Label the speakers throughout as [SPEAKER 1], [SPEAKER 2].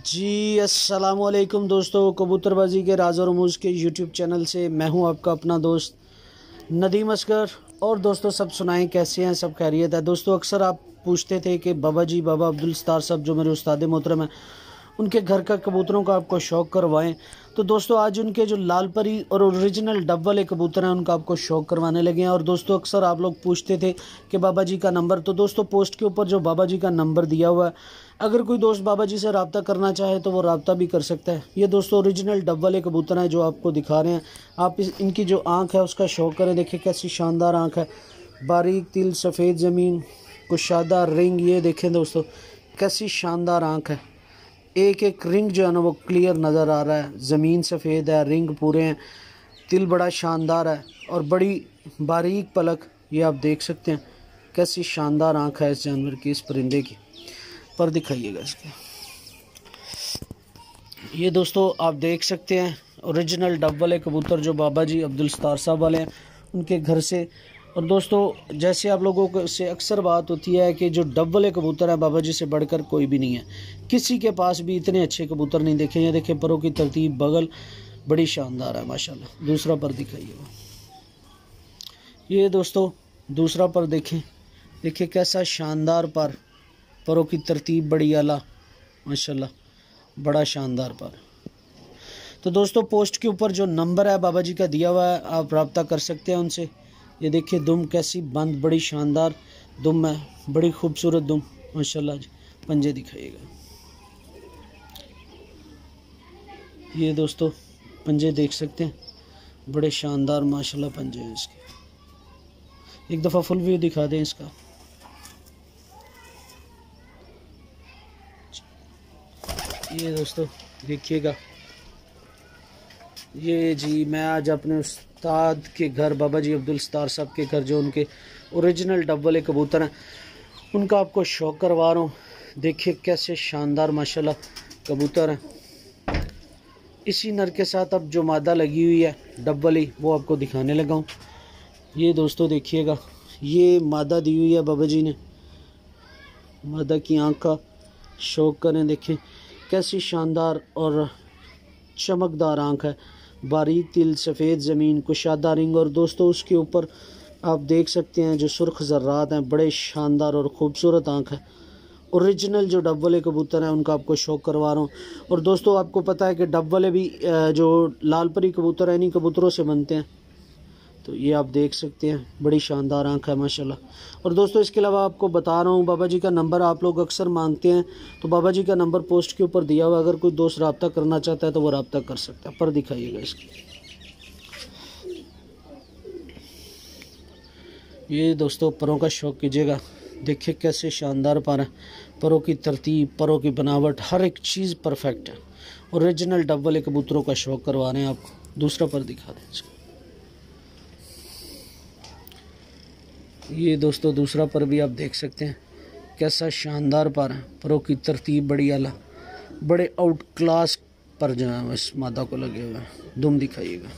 [SPEAKER 1] जी अस्सलाम वालेकुम दोस्तों, कबूतरबाजी के राज और रमूज़ के यूट्यूब चैनल से मैं हूं आपका अपना दोस्त नदीम असगर। और दोस्तों सब सुनाएं, कैसे हैं? सब खैरियत है? दोस्तों अक्सर आप पूछते थे कि बाबा अब्दुल सत्तार साहब जो मेरे उस्ताद मोहतरम हैं, उनके घर का कबूतरों का आपको शौक़ करवाएं। तो दोस्तों आज उनके जो लाल परी और ओरिजिनल डब वाले कबूतर हैं उनका आपको शौक़ करवाने लगे हैं। और दोस्तों अक्सर आप लोग पूछते थे कि बाबा जी का नंबर, तो दोस्तों पोस्ट के ऊपर जो बाबा जी का नंबर दिया हुआ है, अगर कोई दोस्त बाबा जी से रब्ता करना चाहे तो वो रब्ता भी कर सकता है। ये दोस्तों ओरिजिनल डब वाले कबूतर हैं जो आपको दिखा रहे हैं। आप इनकी जो आँख है उसका शौक़ करें। देखिए कैसी शानदार आँख है, बारीक तिल, सफ़ेद ज़मीन, कुशादा रिंग। ये देखें दोस्तों कैसी शानदार आँख है। एक एक रिंग जो है ना वो क्लियर नज़र आ रहा है। ज़मीन सफ़ेद है, रिंग पूरे हैं, तिल बड़ा शानदार है और बड़ी बारीक पलक। ये आप देख सकते हैं कैसी शानदार आँख है इस जानवर की, इस परिंदे की। पर दिखाइएगा इसके। ये दोस्तों आप देख सकते हैं ओरिजिनल डब वाले कबूतर जो बाबा जी अब्दुल सत्तार साहब वाले हैं उनके घर से। और दोस्तों जैसे आप लोगों को से अक्सर बात होती है कि जो डब वाले कबूतर हैं बाबा जी से बढ़कर कोई भी नहीं है, किसी के पास भी इतने अच्छे कबूतर नहीं देखे। ये देखें परों की तरतीब, बगल बड़ी शानदार है माशाल्लाह। दूसरा पर दिखाइएगा। ये दोस्तों दूसरा पर देखें, देखिए कैसा शानदार परों की तरतीब बड़ी आला माशाल्लाह, बड़ा शानदार पर। तो दोस्तों पोस्ट के ऊपर जो नंबर है बाबा जी का दिया हुआ है, आप रब्ता कर सकते हैं उनसे। ये देखिए दुम कैसी बंद, बड़ी शानदार दुम है, बड़ी खूबसूरत दुम माशाल्लाह जी। पंजे दिखाइएगा। ये दोस्तों पंजे देख सकते हैं, बड़े शानदार माशाल्लाह पंजे हैं इसके। एक दफ़ा फुल व्यू दिखा दें इसका। ये दोस्तों देखिएगा। ये जी मैं आज अपने उस्ताद के घर, बाबा जी अब्दुल सत्तार साहब के घर, जो उनके ओरिजिनल डब वाले कबूतर हैं उनका आपको शौक़ करवा रहा हूँ। देखिए कैसे शानदार माशाल्लाह कबूतर हैं। इसी नर के साथ अब जो मादा लगी हुई है डब वाली वो आपको दिखाने लगा हूँ। ये दोस्तों देखिएगा, ये मादा दी हुई है बाबा जी ने। मादा की आँख का शौक़ करें, देखें कैसी शानदार और चमकदार आँख है, बारीक तिल, सफ़ेद ज़मीन, कुशादा रिंग। और दोस्तों उसके ऊपर आप देख सकते हैं जो सुर्ख ज़र्रात हैं, बड़े शानदार और ख़ूबसूरत आँख है। ओरिजिनल जो डब वाले कबूतर हैं उनका आपको शौक़ करवा रहा हूँ। और दोस्तों आपको पता है कि डब वाले भी जो लाल परी कबूतर हैं इन्हीं कबूतरों से बनते हैं। तो ये आप देख सकते हैं बड़ी शानदार आँख है माशाल्लाह। और दोस्तों इसके अलावा आपको बता रहा हूँ, बाबा जी का नंबर आप लोग अक्सर मांगते हैं, तो बाबा जी का नंबर पोस्ट के ऊपर दिया हुआ। अगर कोई दोस्त रब्ता करना चाहता है तो वो रब्ता कर सकता है। पर दिखाइएगा इसकी। ये दोस्तों परों का शौक़ कीजिएगा। देखिए कैसे शानदार पर है, परों की तरतीब, परों की बनावट, हर एक चीज़ परफेक्ट है। ओरिजिनल डब वाले कबूतरों का शौक़ करवा रहे हैं आपको। दूसरा पर दिखा दें इसको। ये दोस्तों दूसरा पर भी आप देख सकते हैं कैसा शानदार पर है, परों की तरतीब बड़ी आला, बड़े आउट क्लास पर जो है इस मादा को लगे हुए हैं। दुम दिखाइएगा।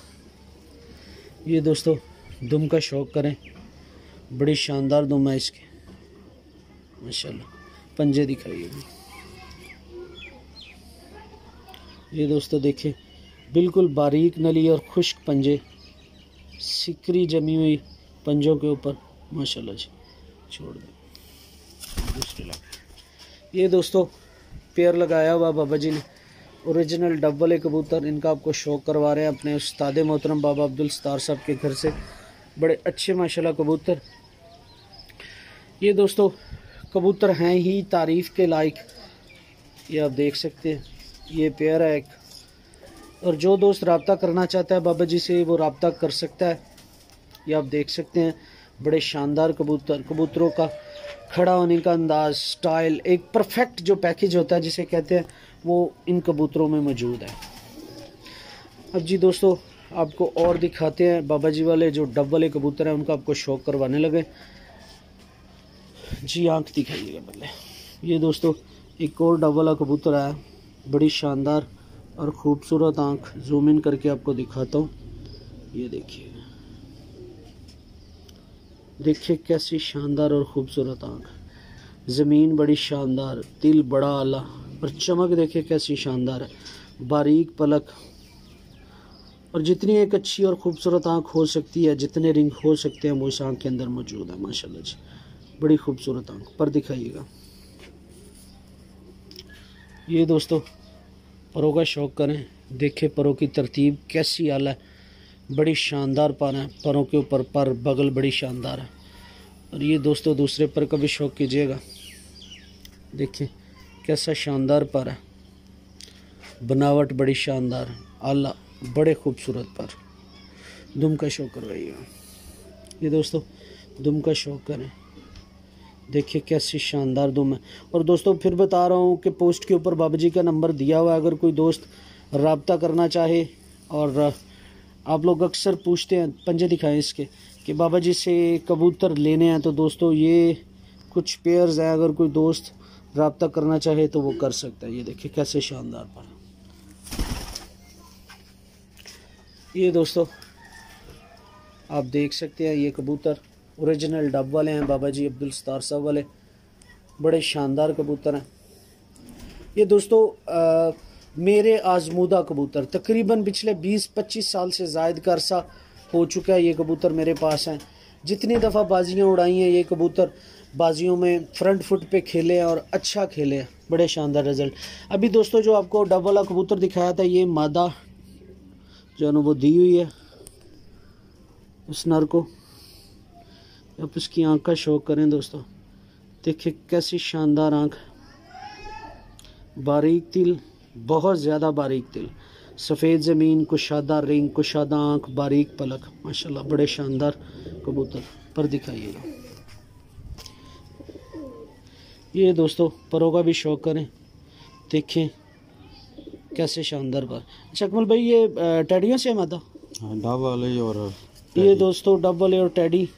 [SPEAKER 1] ये दोस्तों दुम का शौक़ करें, बड़ी शानदार दुम है इसके माशाल्लाह। पंजे दिखाइएगा। ये दोस्तों देखें बिल्कुल बारीक नली और खुश्क पंजे, सिकरी जमी हुई पंजों के ऊपर माशाल्लाह जी। छोड़ दें दूसरे लगा। ये दोस्तों पेयर लगाया हुआ बाबा जी ने, ओरिजिनल डब वाले कबूतर। इनका आपको शौक़ करवा रहे हैं अपने उस्ताद मोहतरम बाबा अब्दुल सत्तार साहब के घर से। बड़े अच्छे माशाल्लाह कबूतर। ये दोस्तों कबूतर हैं ही तारीफ़ के लायक। ये आप देख सकते हैं, ये पेयर है एक। और जो दोस्त रब्ता करना चाहता है बाबा जी से वो रब्ता कर सकता है। ये आप देख सकते हैं बड़े शानदार कबूतर। कबूतरों का खड़ा होने का अंदाज, स्टाइल, एक परफेक्ट जो पैकेज होता है जिसे कहते हैं, वो इन कबूतरों में मौजूद है। अब जी दोस्तों आपको और दिखाते हैं बाबा जी वाले जो डब वाले कबूतर हैं उनका आपको शौक़ करवाने लगे। जी आँख दिखाइएगा पहले। ये दोस्तों एक और डब वाला कबूतर है, बड़ी शानदार और ख़ूबसूरत आँख। जूम इन करके आपको दिखाता हूँ। ये देखिए, देखिए कैसी शानदार और ख़ूबसूरत आँख। ज़मीन बड़ी शानदार, तिल बड़ा आला, और चमक देखिए कैसी शानदार है, बारीक पलक, और जितनी एक अच्छी और खूबसूरत आँख हो सकती है, जितने रिंग हो सकते हैं वो इस आँख के अंदर मौजूद है माशाल्लाह जी। बड़ी खूबसूरत आँख। पर दिखाइएगा। ये दोस्तों परों का शौक़ करें, देखिए परों की तरतीब कैसी आला है, बड़ी शानदार पर है, परों के ऊपर पर बगल बड़ी शानदार है। और ये दोस्तों दूसरे पर का भी शौक़ कीजिएगा, देखिए कैसा शानदार पर है, बनावट बड़ी शानदार आला, बड़े खूबसूरत पर। दुम का शौक़ करवाइएगा। ये दोस्तों दुम का शौक़ करें, देखिए कैसी शानदार दुम है। और दोस्तों फिर बता रहा हूँ कि पोस्ट के ऊपर बाबा जी का नंबर दिया हुआ है, अगर कोई दोस्त रब्ता करना चाहे। और आप लोग अक्सर पूछते हैं पंजे दिखाएं इसके कि बाबा जी से कबूतर लेने हैं, तो दोस्तों ये कुछ पेयर्स हैं, अगर कोई दोस्त रब्ता करना चाहे तो वो कर सकता है। ये देखिए कैसे शानदार पर। ये दोस्तों आप देख सकते हैं ये कबूतर ओरिजिनल डब वाले हैं, बाबा जी अब्दुल सत्तार साहब वाले, बड़े शानदार कबूतर हैं। ये दोस्तों मेरे आजमूदा कबूतर, तकरीबन पिछले 20-25 साल से ज़ायद का अरसा हो चुका है ये कबूतर मेरे पास हैं। जितनी दफ़ा बाजियाँ उड़ाई हैं ये कबूतर, बाजियों में फ्रंट फुट पे खेले हैं और अच्छा खेले हैं, बड़े शानदार रिज़ल्ट। अभी दोस्तों जो आपको डब वाला कबूतर दिखाया था, ये मादा जो है वो दी हुई है उस नर को। आप उसकी आँख का शौक़ करें दोस्तों, देखिए कैसी शानदार आँख, बारीक तिल, बहुत ज़्यादा बारीक तिल, सफ़ेद ज़मीन, कुशादा रिंग, कुशादा आँख, बारीक पलक, माशाल्लाह बड़े शानदार कबूतर। पर दिखाइएगा। ये दोस्तों परों का भी शौक़ करें, देखें कैसे शानदार पर। अच्छा अकमल भाई ये टैडियों से मादा?
[SPEAKER 2] हाँ, डब वाले और
[SPEAKER 1] ये दोस्तों डब वाले और टैडी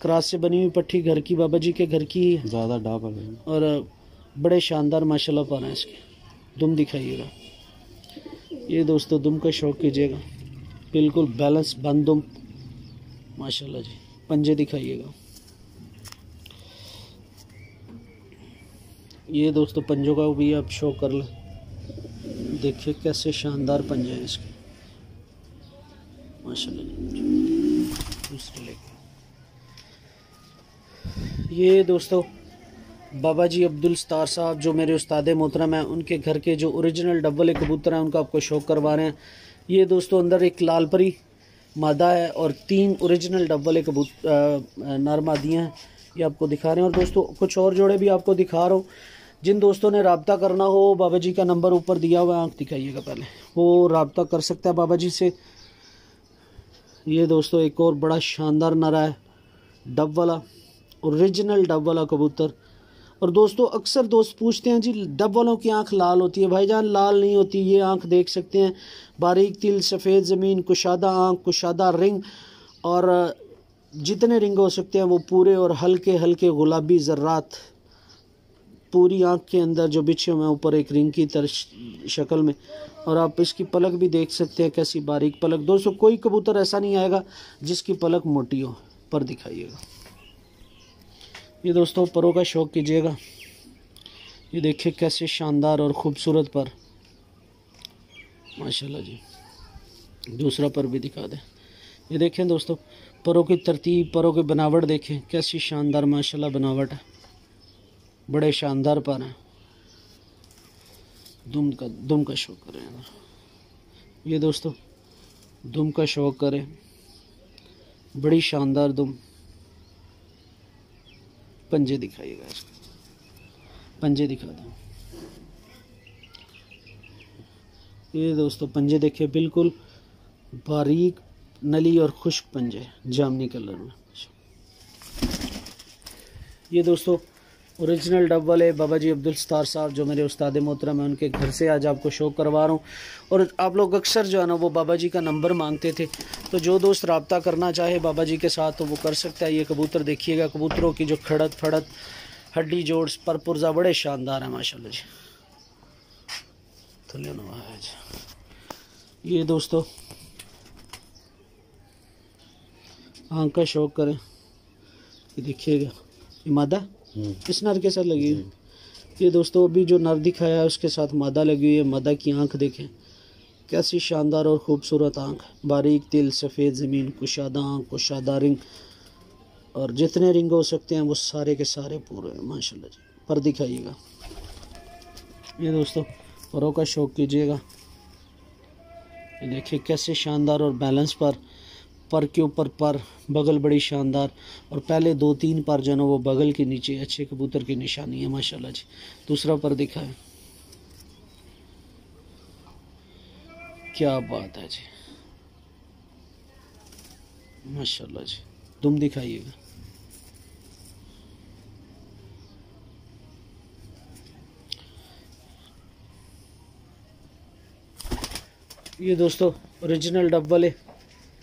[SPEAKER 1] क्रॉस से बनी हुई पट्टी घर की, बाबा जी के घर की
[SPEAKER 2] ज़्यादा डब वाले
[SPEAKER 1] और बड़े शानदार माशाल्लाह पर हैं इसके। दुम दिखाइएगा। ये दोस्तों दुम का शौक़ कीजिएगा, बिल्कुल बैलेंस बंद दुम माशाल्लाह जी। पंजे दिखाइएगा। ये दोस्तों पंजों का भी आप शौक़ कर लें, देखिए कैसे शानदार पंजे हैं इसके माशाल्लाह जी। दूसरे लेके ये दोस्तों बाबा जी अब्दुल सत्तार साहब जो मेरे उस्ताद मोहतरम हैं, उनके घर के जो ओरिजिनल डब्बल कबूतर हैं उनका आपको शौक़ करवा रहे हैं। ये दोस्तों अंदर एक लाल परी मादा है और 3 ओरिजिनल डब्बल कबूतर नर मादियाँ हैं, ये आपको दिखा रहे हैं। और दोस्तों कुछ और जोड़े भी आपको दिखा रहा हूँ। जिन दोस्तों ने रब्ता करना हो, बाबा जी का नंबर ऊपर दिया हुआ है, आँख दिखाइएगा पहले, वो रब्ता कर सकता है बाबा जी से। ये दोस्तों एक और बड़ा शानदार नरा है, डब वाला, ओरिजिनल डब वाला कबूतर। और दोस्तों अक्सर दोस्त पूछते हैं जी डब वालों की आंख लाल होती है, भाईजान लाल नहीं होती। ये आंख देख सकते हैं, बारीक तिल, सफ़ेद ज़मीन, कुशादा आंख, कुशादा रिंग, और जितने रिंग हो सकते हैं वो पूरे, और हल्के हल्के गुलाबी ज़र्रात पूरी आंख के अंदर जो बिछे हुए हैं ऊपर एक रिंग की तरह शक्ल में। और आप इसकी पलक भी देख सकते हैं कैसी बारीक पलक। दोस्तों कोई कबूतर ऐसा नहीं आएगा जिसकी पलक मोटी हो। पर दिखाइएगा। ये दोस्तों परों का शौक़ कीजिएगा, ये देखिए कैसे शानदार और ख़ूबसूरत पर माशाल्लाह जी। दूसरा पर भी दिखा दें। ये देखें दोस्तों परों की तरतीब, परों की बनावट देखें कैसी शानदार माशाल्लाह बनावट है, बड़े शानदार पर हैं। दुम का शौक़ करें। ये दोस्तों दुम का शौक़ करें, बड़ी शानदार दुम। पंजे दिखाइएगा इसको, पंजे दिखा दो। ये दोस्तों पंजे देखिए, बिल्कुल बारीक नली और खुश्क पंजे जामनी कलर में। ये दोस्तों ओरिजिनल डब वाले बाबा जी अब्दुल सत्तार साहब जो मेरे उस्ताद मोहतरम हैं, उनके घर से आज आपको शौक़ करवा रहा हूँ। और आप लोग अक्सर जो है ना वो बाबा जी का नंबर मांगते थे, तो जो दोस्त रब्ता करना चाहे बाबा जी के साथ तो वो कर सकता है। ये कबूतर देखिएगा, कबूतरों की जो खड़त फड़त, हड्डी जोड़, पर पुर्जा बड़े शानदार हैं माशाल्लाह जी। ये दोस्तों आँख का शौक़ करें, ये देखिएगा, ये मादा इस नर के साथ लगी ये दोस्तों अभी जो नर दिखाया है उसके साथ मादा लगी हुई है। मादा की आंख देखें, कैसी शानदार और खूबसूरत आंख, बारीक तिल, सफ़ेद ज़मीन, कुशादा आंख, कुशादा रिंग, और जितने रिंग हो सकते हैं वो सारे के सारे पूरे हैं माशाल्लाह जी। पर दिखाइएगा ये दोस्तों, परों का शौक कीजिएगा। ये देखिए कैसे शानदार और बैलेंस पर के ऊपर पर, बगल बड़ी शानदार, और पहले 2-3 पर जो है वो बगल के नीचे अच्छे कबूतर की निशानी है माशाल्लाह जी। दूसरा पर दिखाए, क्या बात है जी माशाल्लाह जी। दुम दिखाइएगा, ये दोस्तों ओरिजिनल डब वाले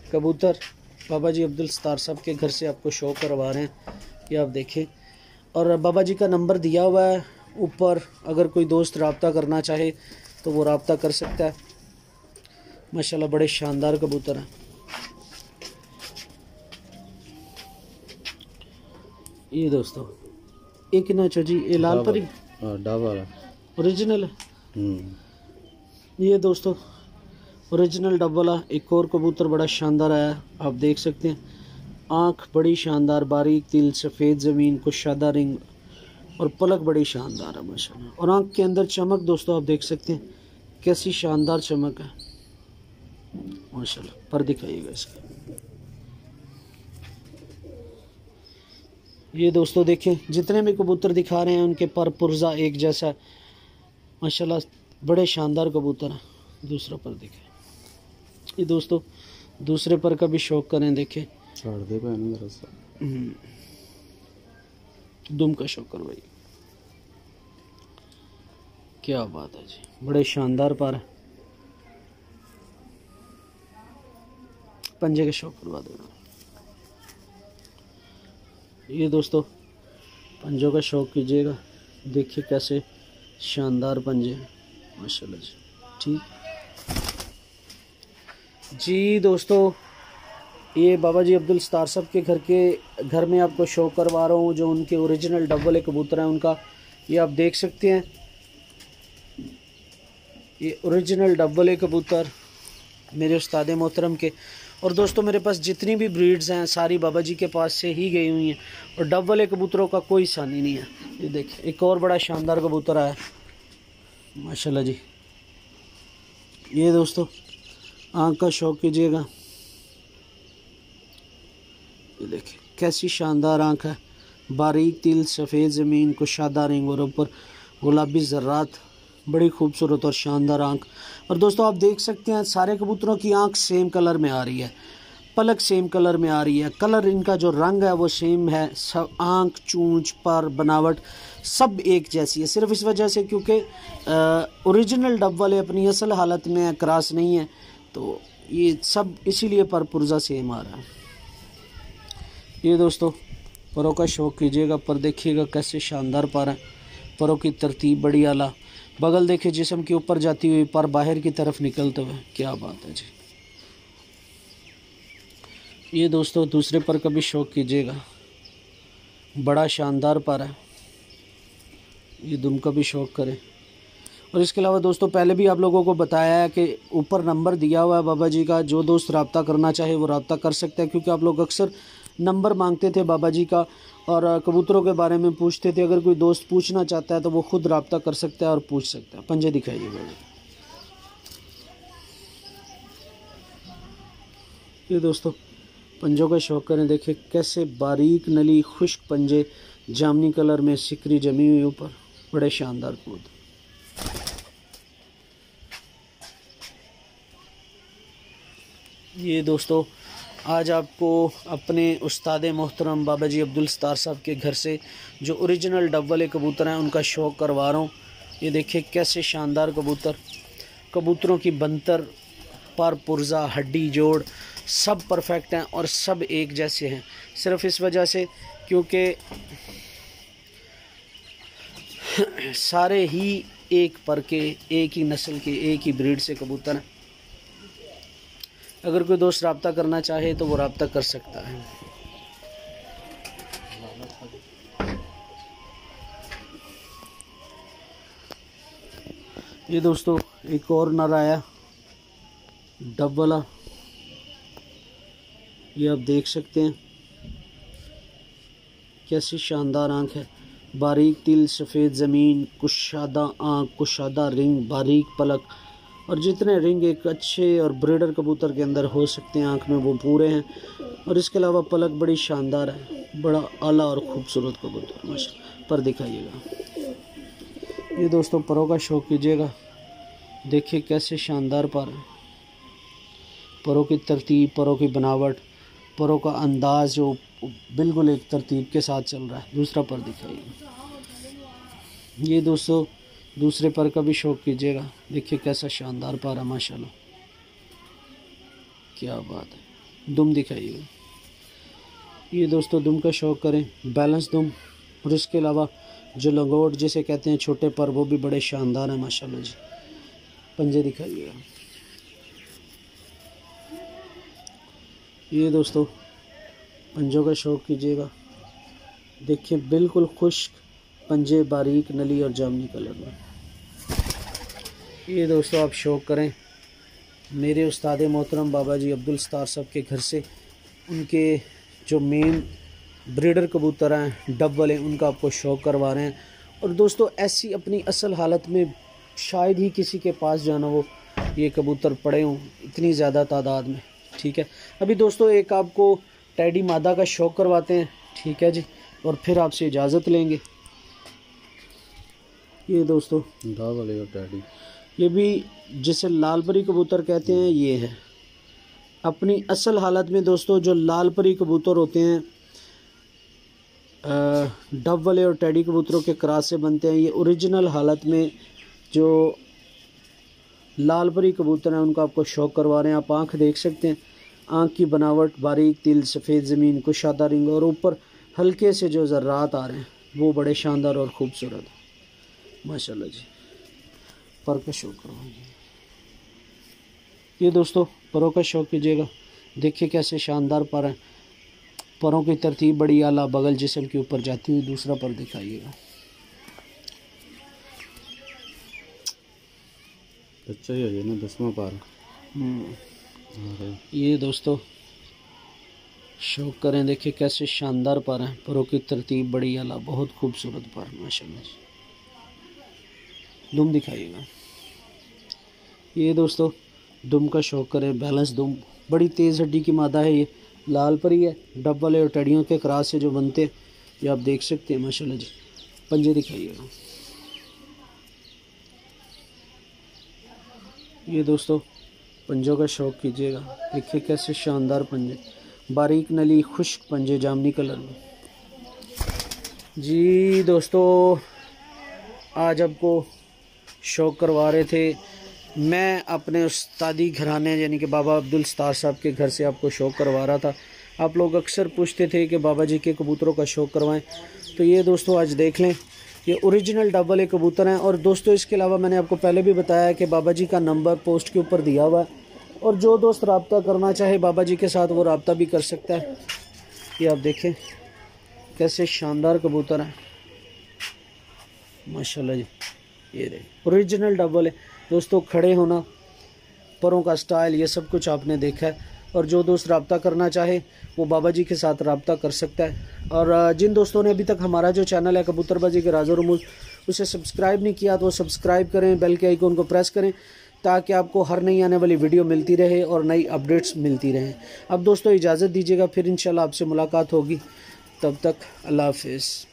[SPEAKER 1] कबूतर बाबा जी अब्दुल सत्तार साहब के घर से आपको शो करवा रहे हैं। ये आप देखें, और बाबा जी का नंबर दिया हुआ है ऊपर, अगर कोई दोस्त रब्ता करना चाहे तो वो रब्ता कर सकता है। माशाल्लाह बड़े शानदार कबूतर हैं। ये दोस्तों एक नाचो जी, ये लाल परी
[SPEAKER 2] डब वाला
[SPEAKER 1] ओरिजिनल है। ये दोस्तों ओरिजिनल डब वाला एक और कबूतर बड़ा शानदार आया, आप देख सकते हैं। आँख बड़ी शानदार, बारीक तिल, सफ़ेद ज़मीन, कुशादा रिंग, और पलक बड़ी शानदार है माशाल्लाह। और आँख के अंदर चमक दोस्तों आप देख सकते हैं, कैसी शानदार चमक है माशाल्लाह। पर दिखाइएगा इसका, ये दोस्तों देखें जितने भी कबूतर दिखा रहे हैं उनके पर पुर्जा एक जैसा माशाल्लाह, बड़े शानदार कबूतर हैं। दूसरा पर देखें, ये दोस्तों दूसरे पर का भी शौक करें, देखें दुम का शौक कर भाई, क्या बात है जी, बड़े शानदार पर है। पंजे का शौक करवा देना। ये दोस्तों पंजों का शौक कीजिएगा, देखिए कैसे शानदार पंजे हैं माशाल्लाह जी। ठीक जी दोस्तों, ये बाबा जी अब्दुल सत्तार साहब के घर में आपको शो करवा रहा हूँ, जो उनके ओरिजिनल डब वाले कबूतर हैं उनका। ये आप देख सकते हैं, ये ओरिजिनल डब वाले कबूतर मेरे उस्ताद मोहतरम के। और दोस्तों मेरे पास जितनी भी ब्रीड्स हैं सारी बाबा जी के पास से ही गई हुई हैं, और डब वाले कबूतरों का कोई सानी नहीं है। ये देखिए एक और बड़ा शानदार कबूतर आया माशाल्लाह जी। ये दोस्तों आँख का शौक कीजिएगा, ये देखिए कैसी शानदार आँख है, बारीक तिल, सफ़ेद ज़मीन, कुशादा रिंग, और ऊपर गुलाबी ज़र्रात, बड़ी खूबसूरत और शानदार आँख। और दोस्तों आप देख सकते हैं सारे कबूतरों की आँख सेम कलर में आ रही है, पलक सेम कलर में आ रही है, कलर इनका जो रंग है वो सेम है, सब आँख, चूंच, पर, बनावट सब एक जैसी है। सिर्फ इस वजह से क्योंकि ओरिजिनल डब वाले अपनी असल हालत में है, क्रॉस नहीं है, तो ये सब इसीलिए पर पुर्जा सेम आ रहा है। ये दोस्तों परों का शौक कीजिएगा, पर देखिएगा कैसे शानदार पर है, परों की तरतीब बड़ी आला, बगल देखिए जिस्म के ऊपर जाती हुई, पर बाहर की तरफ निकलते हुए, क्या बात है जी। ये दोस्तों दूसरे पर का भी शौक कीजिएगा, बड़ा शानदार पर है, ये दुम का भी शौक करें। और इसके अलावा दोस्तों पहले भी आप लोगों को बताया है कि ऊपर नंबर दिया हुआ है बाबा जी का, जो दोस्त रब्ता करना चाहे वो रब्ता कर सकता है, क्योंकि आप लोग अक्सर नंबर मांगते थे बाबा जी का और कबूतरों के बारे में पूछते थे। अगर कोई दोस्त पूछना चाहता है तो वो खुद रब्ता कर सकता है और पूछ सकता है। पंजे दिखाइएगा, ये दोस्तों पंजों का शौक करें, देखिए कैसे बारीक नली खुश्क पंजे, जामनी कलर में सिकरी जमी हुई ऊपर, बड़े शानदार कूद। ये दोस्तों आज आपको अपने उस्ताद मोहतरम बाबा जी अब्दुल सत्तार साहब के घर से जो ओरिजिनल डब वाले कबूतर हैं उनका शौक़ करवा रहा हूँ। ये देखिए कैसे शानदार कबूतर, कबूतरों की बंतर, पर, पुर्जा, हड्डी जोड़ सब परफेक्ट हैं और सब एक जैसे हैं। सिर्फ इस वजह से क्योंकि सारे ही एक पर के, एक ही नस्ल के, एक ही ब्रीड से कबूतर हैं। अगर कोई दोस्त रब्ता करना चाहे तो वो रब्ता कर सकता है। ये दोस्तों एक और नर आया डब वाला, ये आप देख सकते हैं कैसी शानदार आंख है, बारीक तिल, सफ़ेद ज़मीन, कुशादा आंख, कुशादा रिंग, बारीक पलक, और जितने रिंग एक अच्छे और ब्रीडर कबूतर के अंदर हो सकते हैं आंख में वो पूरे हैं। और इसके अलावा पलक बड़ी शानदार है, बड़ा आला और ख़ूबसूरत कबूतर माशाल्लाह। पर दिखाइएगा, ये दोस्तों परों का शौक़ कीजिएगा, देखिए कैसे शानदार पर है, परों की तरतीब, परों की बनावट, परों का अंदाज़ जो बिल्कुल एक तरतीब के साथ चल रहा है। दूसरा पर दिखाइएगा, ये दोस्तों दूसरे पर का भी शौक़ कीजिएगा, देखिए कैसा शानदार पर है माशाल्लाह, क्या बात है। दुम दिखाइएगा, ये दोस्तों दुम का शौक़ करें, बैलेंस दुम, और इसके अलावा जो लंगोट जिसे कहते हैं छोटे पर, वो भी बड़े शानदार हैं माशाल्लाह जी। पंजे दिखाइएगा, ये दोस्तों पंजों का शौक़ कीजिएगा, देखिए बिल्कुल खुश्क पंजे, बारीक नली और जामनी कलर में। ये दोस्तों आप शौक़ करें मेरे उस्ताद मोहतरम बाबा जी अब्दुल सत्तार साहब के घर से, उनके जो मेन ब्रीडर कबूतर हैं डब वाले, उनका आपको शौक़ करवा रहे हैं। और दोस्तों ऐसी अपनी असल हालत में शायद ही किसी के पास जाना वो ये कबूतर पड़े हों इतनी ज़्यादा तादाद में, ठीक है। अभी दोस्तों एक आपको टैडी मादा का शौक़ करवाते हैं, ठीक है जी, और फिर आपसे इजाज़त लेंगे। ये दोस्तों
[SPEAKER 2] डब वाले और टैडी,
[SPEAKER 1] ये भी जिसे लाल परी कबूतर कहते हैं, ये है अपनी असल हालत में दोस्तों जो लाल परी कबूतर होते हैं डब वाले और टैडी कबूतरों के क्रॉस से बनते हैं। ये ओरिजिनल हालत में जो लाल परी कबूतर हैं उनका आपको शौक़ करवा रहे हैं। आप आँख देख सकते हैं, आँख की बनावट, बारीक तिल, सफ़ेद ज़मीन, कुशादा रिंग, और ऊपर हल्के से जो ज़र्रात आ रहे हैं वो बड़े शानदार और ख़ूबसूरत माशाल्लाह जी। पर का शौक़ करवाइए, ये दोस्तों परों का शौक़ कीजिएगा, देखिए कैसे शानदार पर हैं, परों की तरतीब बड़ी आला, बगल जिस्म के ऊपर जाती हुई। दूसरा पर दिखाइएगा,
[SPEAKER 2] अच्छा ही है ना 10वां पार।
[SPEAKER 1] ये दोस्तों शौक़ करें, देखिए कैसे शानदार पर हैं, परों की तरतीब बड़ी आला, बहुत खूबसूरत पर माशाल्लाह। दुम दिखाइएगा, ये दोस्तों दुम का शौक़ करें, बैलेंस दुम, बड़ी तेज़ हड्डी की मादा है, ये लाल परी है, डब वाले और टड़ियों के क्रॉस से जो बनते हैं ये आप देख सकते हैं माशाल्लाह जी। पंजे दिखाइएगा, ये दोस्तों पंजों का शौक़ कीजिएगा, देखिए कैसे शानदार पंजे, बारीक नली, खुश्क पंजे, जामनी कलर में। जी दोस्तों आज आपको शौक़ करवा रहे थे, मैं अपने उस्तादी घराने यानी कि बाबा अब्दुल सत्तार साहब के घर से आपको शौक़ करवा रहा था। आप लोग अक्सर पूछते थे कि बाबा जी के कबूतरों का शौक़ करवाएं, तो ये दोस्तों आज देख लें, ये ओरिजिनल डब वाले कबूतर हैं। और दोस्तों इसके अलावा मैंने आपको पहले भी बताया है कि बाबा जी का नंबर पोस्ट के ऊपर दिया हुआ है, और जो दोस्त रब्ता करना चाहे बाबा जी के साथ वो रब्ता भी कर सकता है। ये आप देखें कैसे शानदार कबूतर हैं माशाल्लाह जी। ये देख ओरिजिनल डब वाले दोस्तों, खड़े होना, परों का स्टाइल, ये सब कुछ आपने देखा है। और जो दोस्त रब्ता करना चाहे वो बाबा जी के साथ रब्ता कर सकता है। और जिन दोस्तों ने अभी तक हमारा जो चैनल है कबूतरबाजी के राज और रमूज उसे सब्सक्राइब नहीं किया तो वो सब्सक्राइब करें, बेल के आइकन को प्रेस करें ताकि आपको हर नई आने वाली वीडियो मिलती रहे और नई अपडेट्स मिलती रहें। अब दोस्तों इजाज़त दीजिएगा, फिर इंशाल्लाह आपसे मुलाकात होगी, तब तक अल्लाह हाफिज़।